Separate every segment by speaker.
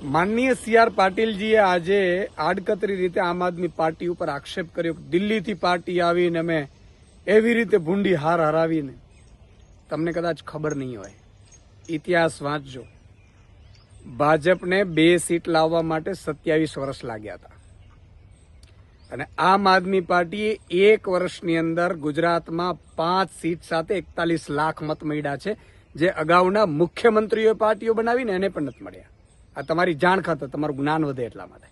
Speaker 1: માનનીય સી.આર. પાટીલજીએ આજે આડકતરી રીતે આમ આદમી પાર્ટી ઉપર આક્ષેપ કર્યો કે દિલ્હીથી પાર્ટી આવીને અમે એવી રીતે ભૂંડી હાર હરાવીને. તમને કદાચ ખબર નહીં હોય, ઇતિહાસ વાંચજો. ભાજપને 2 સીટ લાવવા માટે 27 વર્ષ લાગ્યા હતા અને આમ આદમી પાર્ટીએ 1 વર્ષની અંદર ગુજરાતમાં 5 સીટ સાથે 41 લાખ મત મળ્યા છે, જે અગાઉના મુખ્યમંત્રીઓ પાર્ટીઓ બનાવીને એને પણ નથી મળ્યા. આ તમારી જાણ ખાતર, તમારું જ્ઞાન વધે એટલા માટે.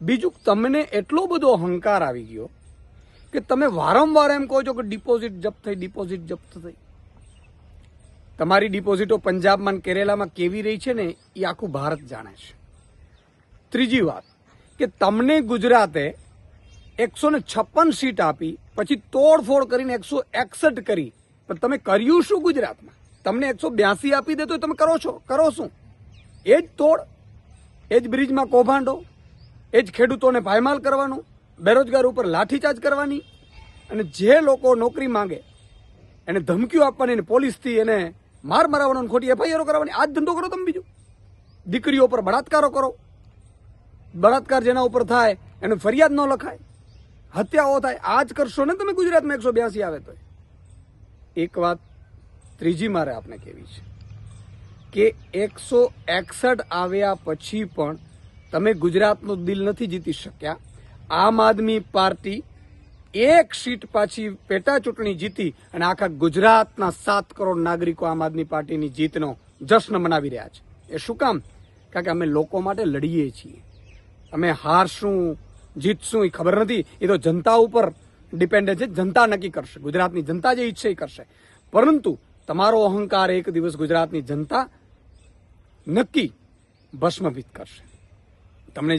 Speaker 1: બીજું, તમને એટલો બધો અહંકાર આવી ગયો કે તમે વારંવાર એમ કહો છો કે ડિપોઝિટ જપ્ત થઈ. તમારી ડિપોઝિટો પંજાબમાં કેરેલામાં કેવી રહી છે ને એ આખું ભારત જાણે છે. ત્રીજી વાત કે તમને ગુજરાતે 156 સીટ આપી, પછી તોડફોડ કરીને 161 કરી, પણ તમે કર્યું શું ગુજરાતમાં? તમને 182 આપી દે તો તમે કરો શું? એ જ તોડ, એ જ બ્રિજમાં કૌભાંડો, એ જ ખેડૂતોને પાયમાલ કરવાનું, બેરોજગાર ઉપર લાઠીચાર્જ કરવાની, અને જે લોકો નોકરી માંગે એને ધમકીઓ આપવાની, અને પોલીસથી એને માર મરાવવાનો, ખોટી એફઆઈઆરો કરવાની. આ જ ધંધો કરો તમે. બીજું, દીકરીઓ પર બળાત્કારો કરો, બળાત્કાર જેના ઉપર થાય એને ફરિયાદ ન લખાય, હત્યાઓ થાય. આ જ કરશો ને તમે ગુજરાતમાં 182 આવે તો. એક વાત ત્રીજી મારે આપને કહેવી છે કે 161 આવ્યા પછી પણ તમે ગુજરાતનું દિલ નથી જીતી શક્યા. આમ આદમી પાર્ટી 1 સીટ પાછી પેટા ચૂંટણી જીતી અને આખા ગુજરાતના 7 કરોડ નાગરિકો આમ આદમી પાર્ટીની જીતનો જશ્ન મનાવી રહ્યા છે. એ શું કામ? કારણ કે અમે લોકો માટે લડીએ છીએ. અમે હારશું જીતશું એ ખબર નથી, એ તો જનતા ઉપર ડિપેન્ડન્ટ છે. જનતા નક્કી કરશે, ગુજરાતની જનતા જે ઈચ્છે એ કરશે. પરંતુ તમારો અહંકાર એક દિવસ ગુજરાતની જનતા નક્કી ભસ્મભીત કરશે. તમને